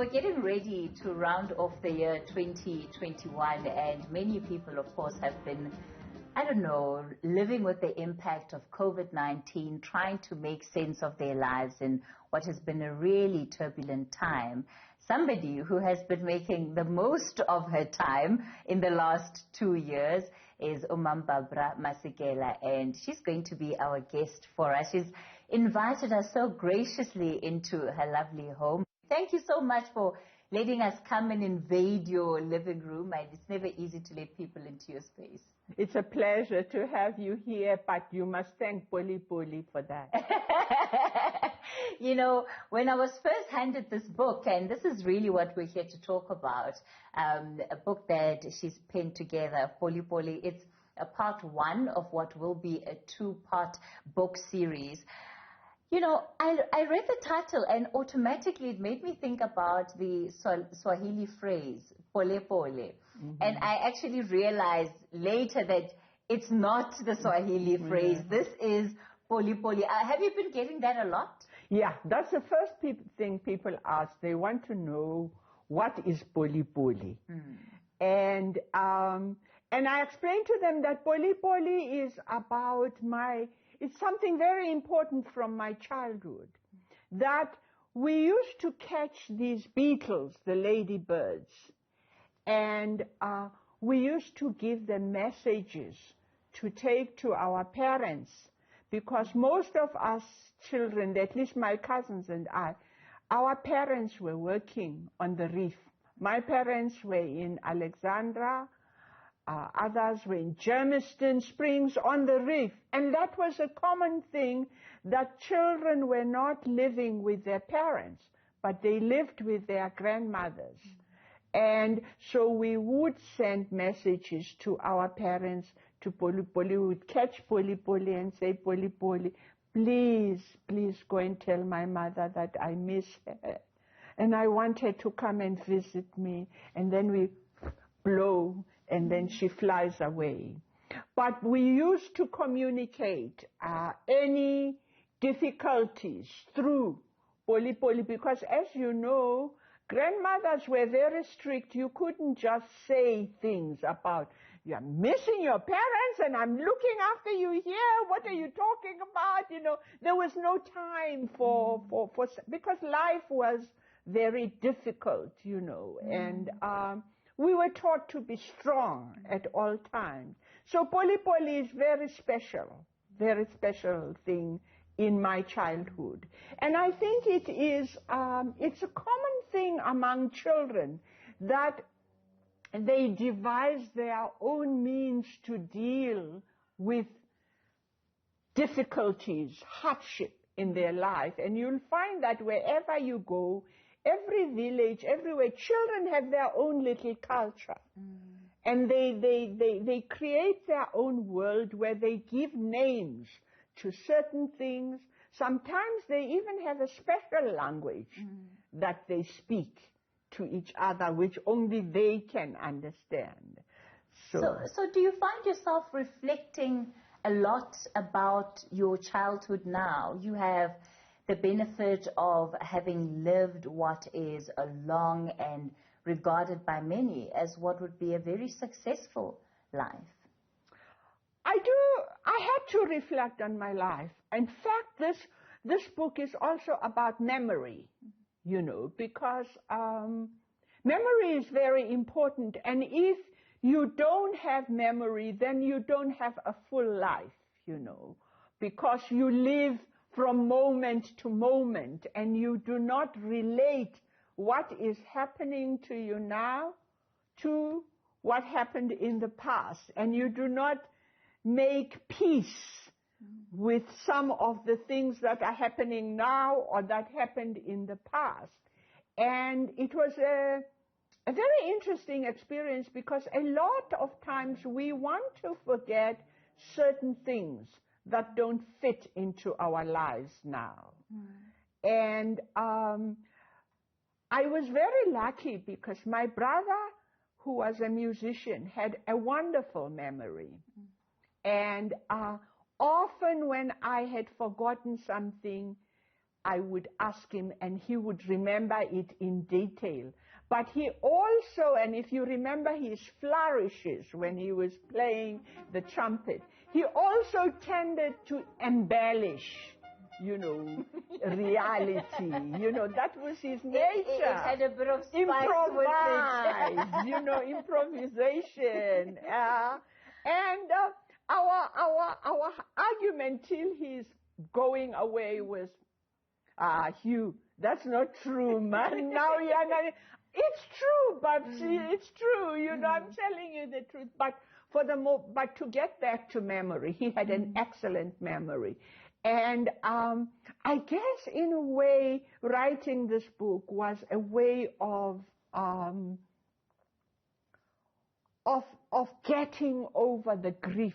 we're getting ready to round off the year 2021, and many people, of course, have been, I don't know, living with the impact of COVID-19, trying to make sense of their lives in what has been a really turbulent time. Somebody who has been making the most of her time in the last 2 years is Barabara Masekela, and she's going to be our guest for us. She's invited us so graciously into her lovely home. Thank you so much for letting us come and invade your living room. And it's never easy to let people into your space. It's a pleasure to have you here, but you must thank Poli Poli for that. You know, when I was first handed this book, and this is really what we're here to talk about, a book that she's penned together, Poli Poli. It's a part one of what will be a 2-part book series. You know, I read the title and automatically it made me think about the Swahili phrase, Poli Poli. Mm-hmm. And I actually realized later that it's not the Swahili phrase. Yeah. This is Poli Poli. Have you been getting that a lot? Yeah, that's the first thing people ask. They want to know what is Poli Poli. Mm. And I explained to them that Poli Poli is about it's something very important from my childhood, that we used to catch these beetles, the ladybirds, and we used to give them messages to take to our parents, because most of us children, at least my cousins and I, our parents were working on the reef. My parents were in Alexandra, others were in Germiston Springs on the reef. And that was a common thing, that children were not living with their parents, but they lived with their grandmothers. And so we would send messages to our parents, to Poli Poli. We would catch Poli Poli and say, Poli Poli, please go and tell my mother that I miss her. And I want her to come and visit me. And then we blow, and then she flies away. But we used to communicate any difficulties through Poli Poli, because as you know, grandmothers were very strict. You couldn't just say things about, you're missing your parents and I'm looking after you here. What are you talking about? You know, there was no time for because life was very difficult, you know, and we were taught to be strong at all times. So Poli Poli is very special thing in my childhood. And I think it is, it's a common thing among children that they devise their own means to deal with difficulties, hardship in their life. And you'll find that wherever you go, every village, everywhere, children have their own little culture. Mm. And they create their own world where they give names to certain things. Sometimes they even have a special language that they speak to each other, which only they can understand. So do you find yourself reflecting a lot about your childhood now? You have the benefit of having lived what is a long and regarded by many as what would be a very successful life. I had to reflect on my life. In fact, this book is also about memory, you know, because memory is very important. And if you don't have memory, then you don't have a full life, you know, because you live from moment to moment and you do not relate what is happening to you now to what happened in the past. And you do not make peace with some of the things that are happening now or that happened in the past. And it was a very interesting experience, because a lot of times we want to forget certain things that don't fit into our lives now. And I was very lucky because my brother, who was a musician, had a wonderful memory. And often when I had forgotten something, I would ask him, and he would remember it in detail. But he also, and if you remember his flourishes when he was playing the trumpet, he also tended to embellish, you know, reality. You know, that was his nature. It had a bit of spice improvise, you know, improvisation. And our argument till his going away was, Hugh, that's not true, man. Now you're not. It's true, Babsi, it's true. You know, I'm telling you the truth. But but to get back to memory, he had an excellent memory. And I guess in a way, writing this book was a way of getting over the grief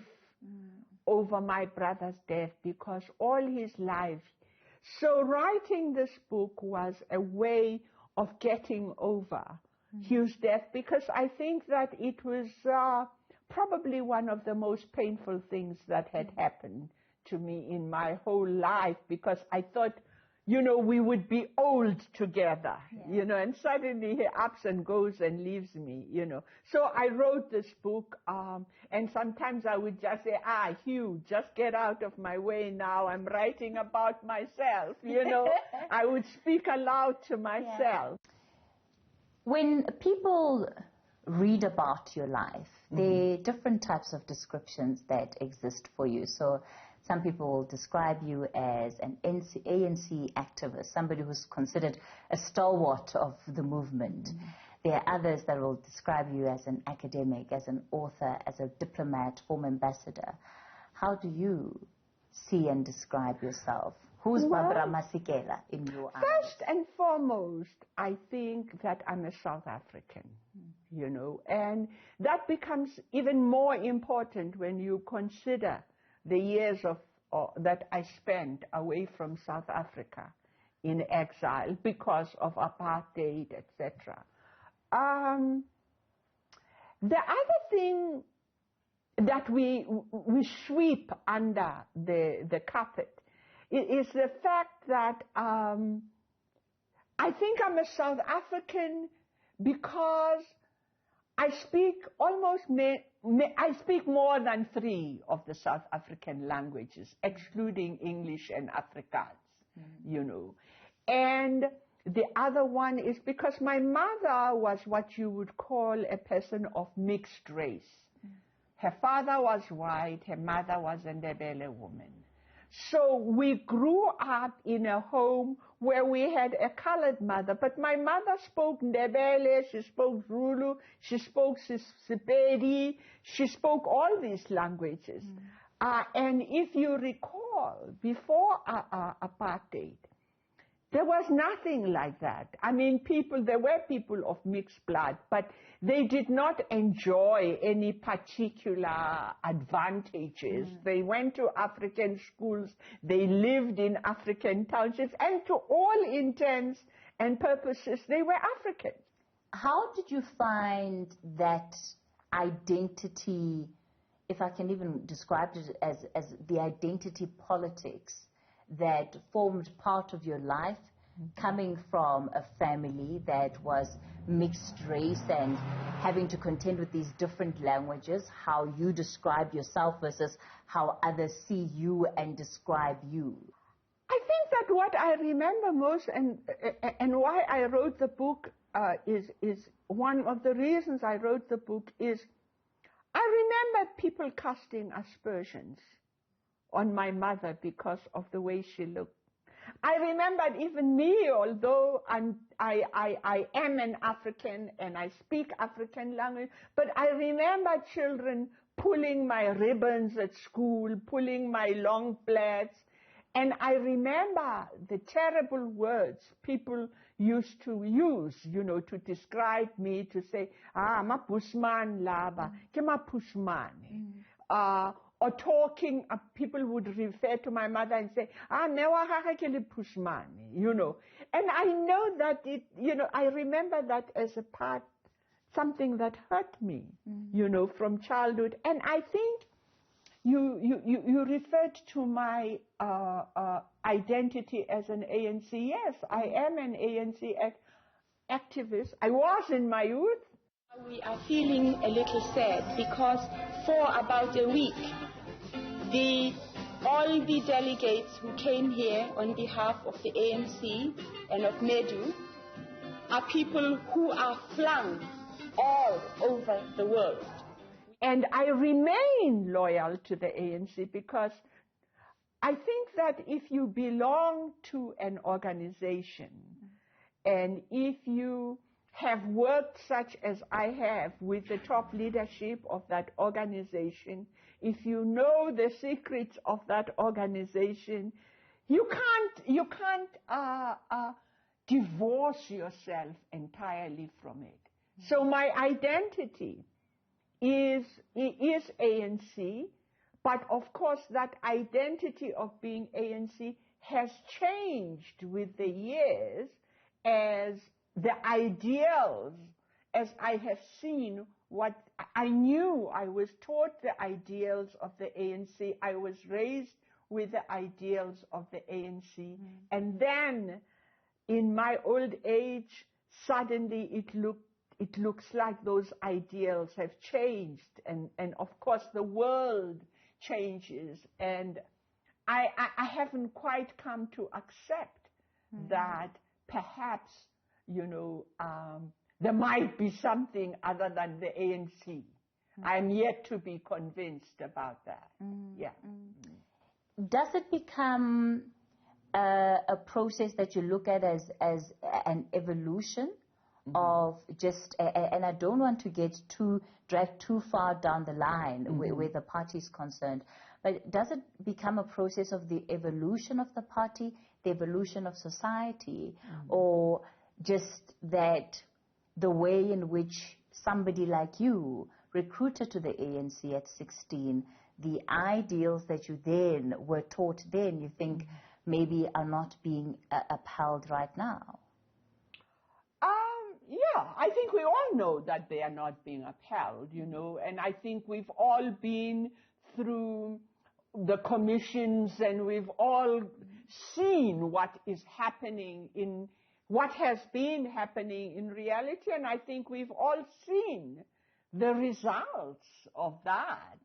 over my brother's death, because all his life. So writing this book was a way of getting over Hugh's death, because I think that it was probably one of the most painful things that had happened to me in my whole life, because I thought, you know, we would be old together, you know, and suddenly he ups and goes and leaves me, you know. So I wrote this book, and sometimes I would just say, Hugh, just get out of my way now. I'm writing about myself, you know. I would speak aloud to myself. When people read about your life, there are different types of descriptions that exist for you. So some people will describe you as an ANC activist, somebody who's considered a stalwart of the movement. There are others that will describe you as an academic, as an author, as a diplomat, former ambassador. How do you see and describe yourself? Who's Barabara Masekela in your eyes? First and foremost, I think that I'm a South African, you know, and that becomes even more important when you consider the years that I spent away from South Africa in exile because of apartheid, etc. The other thing that we sweep under the carpet is the fact that I think I'm a South African because I speak I speak more than 3 of the South African languages, excluding English and Afrikaans, you know. And the other one is because my mother was what you would call a person of mixed race. Her father was white, her mother was a Ndebele woman. So we grew up in a home where we had a colored mother, but my mother spoke Ndebele, she spoke Zulu, she spoke Sepedi, she spoke all these languages. And if you recall, before apartheid, there was nothing like that. I mean, there were people of mixed blood, but they did not enjoy any particular advantages. They went to African schools, they lived in African townships, and to all intents and purposes, they were Africans. How did you find that identity, if I can even describe it as the identity politics that formed part of your life, coming from a family that was mixed race and having to contend with these different languages, how you describe yourself versus how others see you and describe you? I think that what I remember most and why I wrote the book is one of the reasons I wrote the book is I remember people casting aspersions on my mother because of the way she looked. I remembered even me, although I am an African and I speak African language, but I remember children pulling my ribbons at school, pulling my long plaits, and I remember the terrible words people used to use, you know, to describe me, to say, ma Bushman laba, ke ma Bushman. Or talking, people would refer to my mother and say, you know. And I know that I remember that as a part, something that hurt me, you know, from childhood. And I think you referred to my identity as an ANC. Yes, I am an ANC activist. I was in my youth. We are feeling a little sad because for about a week, all the delegates who came here on behalf of the ANC and of MEDU are people who are flung all over the world. And I remain loyal to the ANC because I think that if you belong to an organization and if you have worked such as I have with the top leadership of that organization, if you know the secrets of that organization, you can't divorce yourself entirely from it. So my identity is ANC, but of course that identity of being ANC has changed with the years as the ideals, as I have seen what I knew. I was taught the ideals of the ANC. I was raised with the ideals of the ANC. And then in my old age, suddenly it looks like those ideals have changed. And of course the world changes. And I haven't quite come to accept that perhaps, there might be something other than the ANC. I'm yet to be convinced about that. Yeah. Does it become a process that you look at as an evolution of just, and I don't want to drag too far down the line where the party is concerned, but does it become a process of the evolution of the party, the evolution of society, or just that the way in which somebody like you recruited to the ANC at 16, the ideals that you then were taught then, you think maybe are not being upheld right now? Yeah, I think we all know that they are not being upheld, and I think we've all been through the commissions and we've all seen what is happening what has been happening in reality, and I think we've all seen the results of that.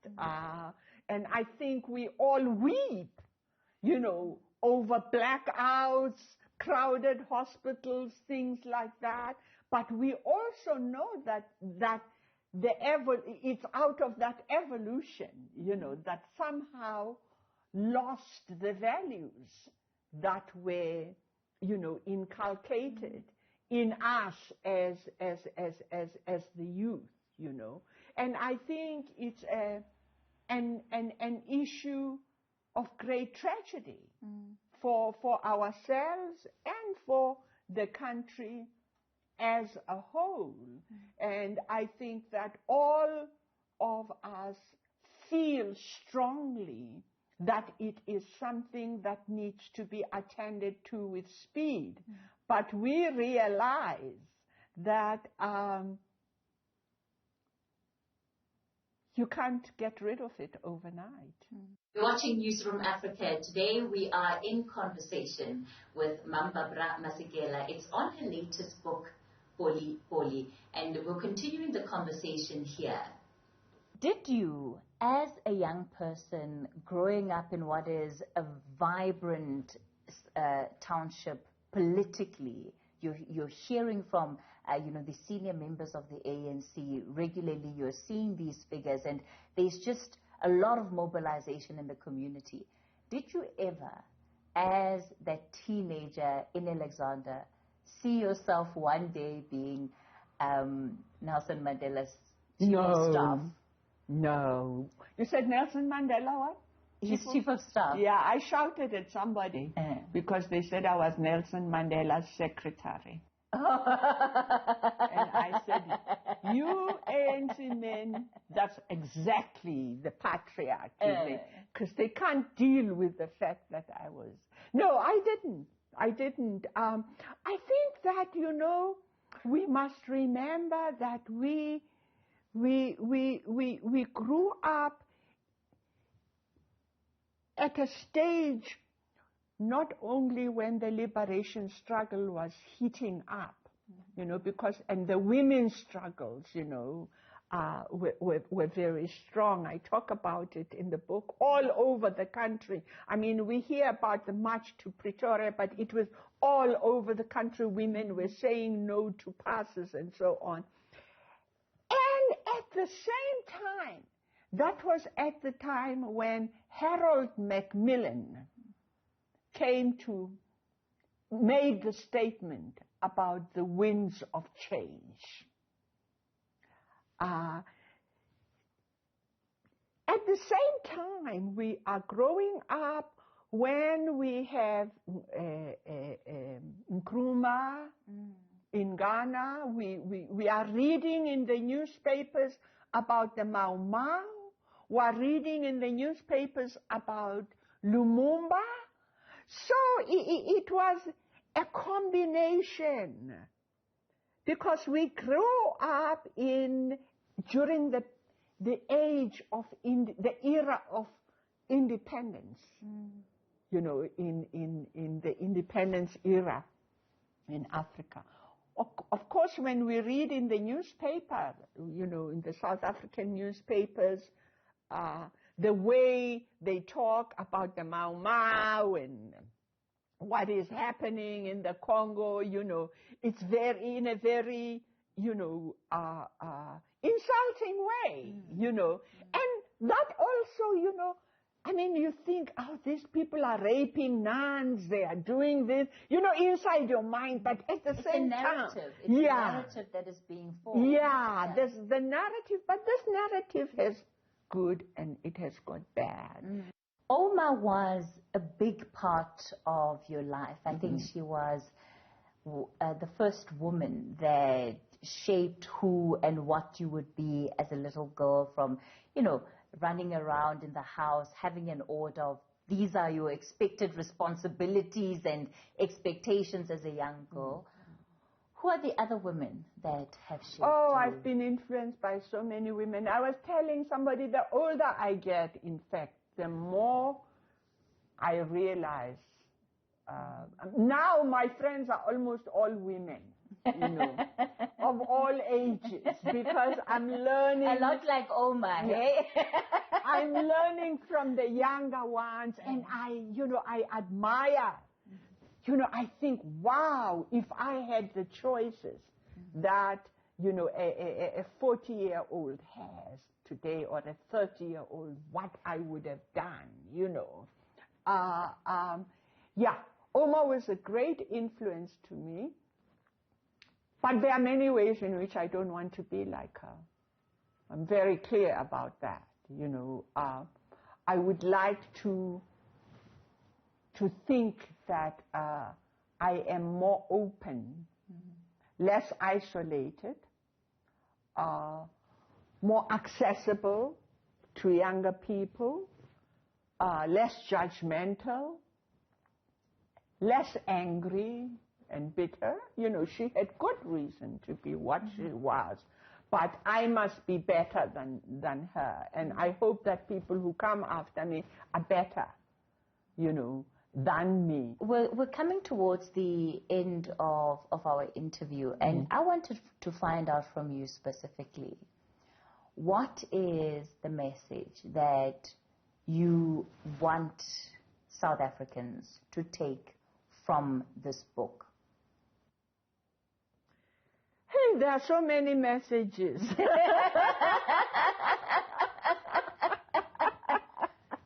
And I think we all weep, over blackouts, crowded hospitals, things like that. But we also know that it's out of that evolution, that somehow lost the values that were, inculcated in us as the youth, And I think it's an issue of great tragedy for ourselves and for the country as a whole. And I think that all of us feel strongly that it is something that needs to be attended to with speed. But we realize that you can't get rid of it overnight. You're watching Newzroom Afrika. Today we are in conversation with Barabara Masekela. It's on her latest book, Poli Poli, and we're continuing the conversation here. Did you, as a young person growing up in what is a vibrant township politically, you're hearing from the senior members of the ANC regularly, you're seeing these figures, and there's just a lot of mobilization in the community. Did you ever, as that teenager in Alexander, see yourself one day being Nelson Mandela's chief of staff? No. You said Nelson Mandela what? His chief of staff? Yeah, I shouted at somebody because they said I was Nelson Mandela's secretary. And I said, you ANC men, that's exactly the patriarchy. Because they can't deal with the fact that I was. No, I didn't. I think that, we must remember that we grew up at a stage not only when the liberation struggle was heating up, you know, and the women's struggles, you know, were very strong. I talk about it in the book all over the country. I mean, we hear about the march to Pretoria, but it was all over the country. Women were saying no to passes and so on. And at the same time, that was at the time when Harold Macmillan made the statement about the winds of change. At the same time, we are growing up when we have Nkrumah in Ghana. We are reading in the newspapers about the Mau Mau. We are reading in the newspapers about Lumumba. So it was a combination, because we grew up during the age of the era of independence, you know, in the independence era in Africa. Of course, when we read in the newspaper, you know, in the South African newspapers, the way they talk about the Mau Mau and what is happening in the Congo, you know, it's in a very, you know, insulting way, you know. And that also, you know, I mean, you think, oh, these people are raping nuns, they are doing this, you know, inside your mind, but at the same time. It's a narrative that is being formed. Yeah, there's the narrative, but this narrative has good and it has got bad. Oma was a big part of your life. I think she was the first woman that shaped who and what you would be as a little girl, from, you know, running around in the house, having an order of these are your expected responsibilities and expectations as a young girl. Who are the other women that have shaped you? I've been influenced by so many women. I was telling somebody, the older I get, in fact, the more I realize. Now my friends are almost all women, you know, of all ages, because I'm learning. A lot like Oma, hey? I'm learning from the younger ones, and I admire. You know, I think, wow, if I had the choices that, you know, a 40-year-old has today, or a 30-year-old, what I would have done, you know. Yeah, Oma was a great influence to me. But there are many ways in which I don't want to be like her. I'm very clear about that, you know. I would like to think that I am more open, less isolated, more accessible to younger people, less judgmental, less angry and bitter. You know, she had good reason to be what she was, but I must be better than her. And I hope that people who come after me are better, you know, than me. We're coming towards the end of our interview, and I wanted to find out from you specifically, what is the message that you want South Africans to take from this book? Hey, there are so many messages.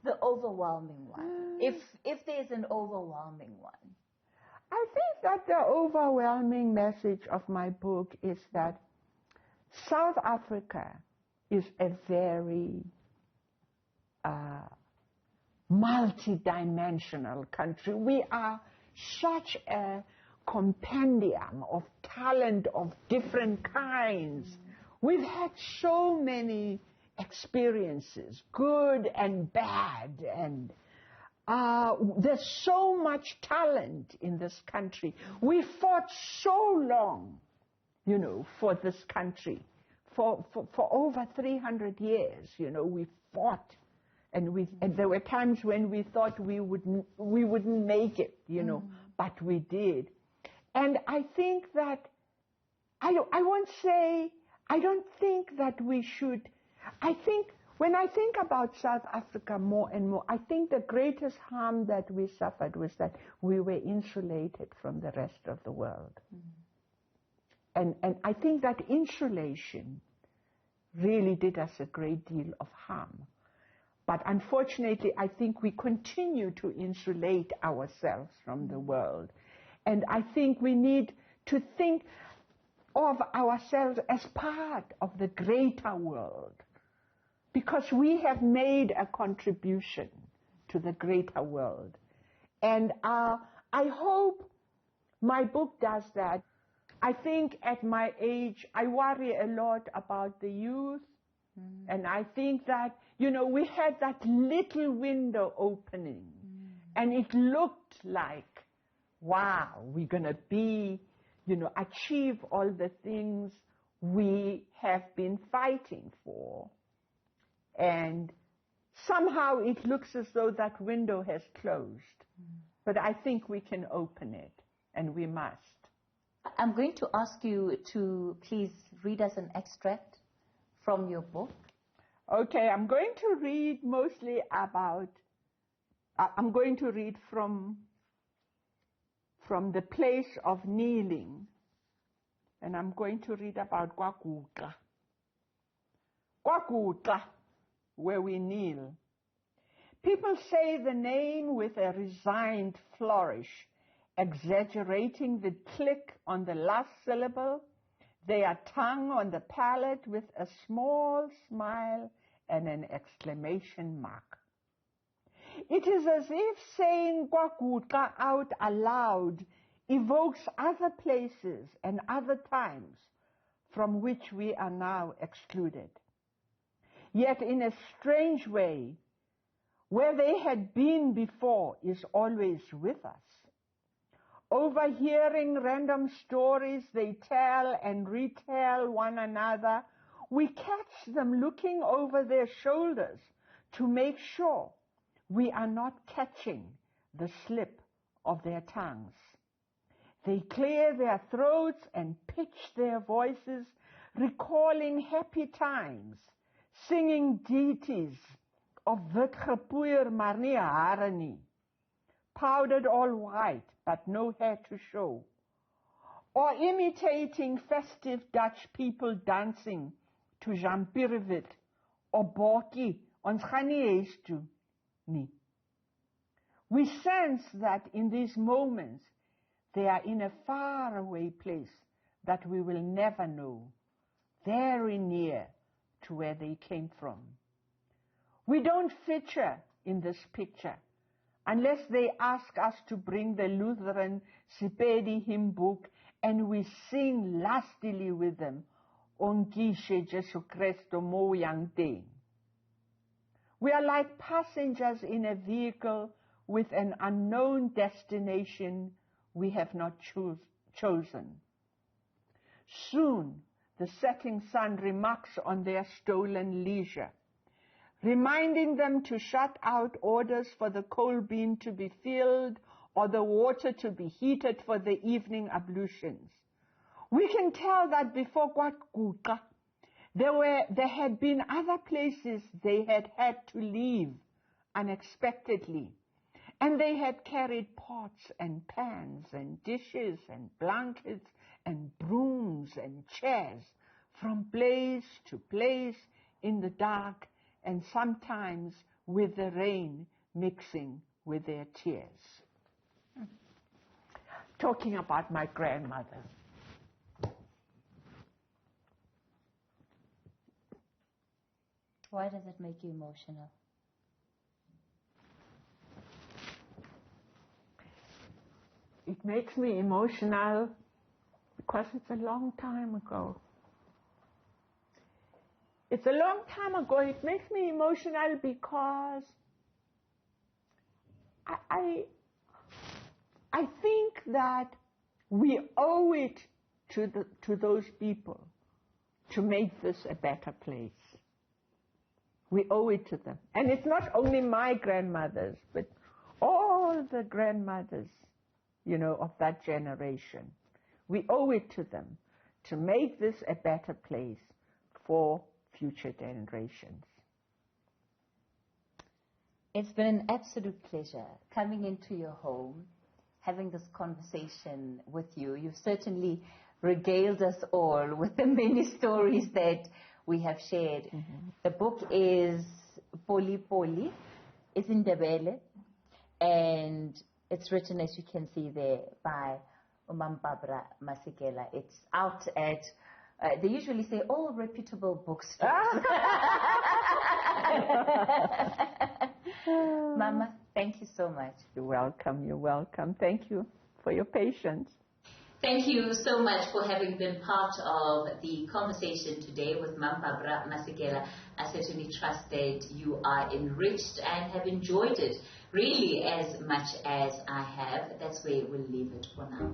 The overwhelming one. If there's an overwhelming one. I think that the overwhelming message of my book is that South Africa is a very multi-dimensional country. We are such a compendium of talent of different kinds. We've had so many experiences, good and bad, and there's so much talent in this country. We fought so long, you know, for this country. For over 300 years, you know, we fought And there were times when we thought we wouldn't make it, but we did. And I think that, I won't say, I don't think that we should, I think, when I think about South Africa more and more, I think the greatest harm that we suffered was that we were insulated from the rest of the world. And I think that insulation really did us a great deal of harm. But unfortunately, I think we continue to insulate ourselves from the world. And I think we need to think of ourselves as part of the greater world, because we have made a contribution to the greater world. And I hope my book does that. I think at my age, I worry a lot about the youth. And I think that, we had that little window opening. And it looked like, wow, we're going to be, achieve all the things we have been fighting for. And somehow it looks as though that window has closed. But I think we can open it, and we must. I'm going to ask you to please read us an extract from your book. Okay, I'm going to read mostly about, I'm going to read from the place of kneeling. And I'm going to read about KwaGuqa. KwaGuqa, where we kneel. People say the name with a resigned flourish, exaggerating the click on the last syllable, their tongue on the palate with a small smile and an exclamation mark. It is as if saying KwaGuqa out aloud evokes other places and other times from which we are now excluded. Yet in a strange way, where they had been before is always with us. Overhearing random stories they tell and retell one another, we catch them looking over their shoulders to make sure we are not catching the slip of their tongues. They clear their throats and pitch their voices, recalling happy times, singing ditties of wit gepoeier maar nie hare nie, powdered all white but no hair to show, or imitating festive Dutch people dancing to Jampirewit or Bokkie, ons gaan nie huis toe nie. We sense that in these moments they are in a faraway place that we will never know, very near to where they came from. We don't feature in this picture unless they ask us to bring the Lutheran Sepedi hymn book and we sing lustily with them, Ongishe Jesu Christo mo yang teng. We are like passengers in a vehicle with an unknown destination we have not chosen. Soon, the setting sun remarks on their stolen leisure, reminding them to shut out orders for the coal bin to be filled or the water to be heated for the evening ablutions. We can tell that before KwaGuqa, there had been other places they had had to leave unexpectedly, and they had carried pots and pans and dishes and blankets and brooms and chairs from place to place in the dark, and sometimes with the rain mixing with their tears. Talking about my grandmother. Why does it make you emotional? It makes me emotional because it's a long time ago. It's a long time ago. It makes me emotional because I think that we owe it to those people to make this a better place. We owe it to them. And it's not only my grandmothers, but all the grandmothers, you know, of that generation. We owe it to them to make this a better place for future generations. It's been an absolute pleasure coming into your home, having this conversation with you. You've certainly regaled us all with the many stories that we have shared. Mm-hmm. The book is Poli Poli, it's in Ndebele, and it's written, as you can see there, by Barabara Masekela. It's out at, they usually say, all reputable bookstores. Mama, thank you so much. You're welcome, you're welcome. Thank you for your patience. Thank you so much for having been part of the conversation today with Barabara Masekela. I certainly trust that you are enriched and have enjoyed it really as much as I have. That's where we'll leave it for now.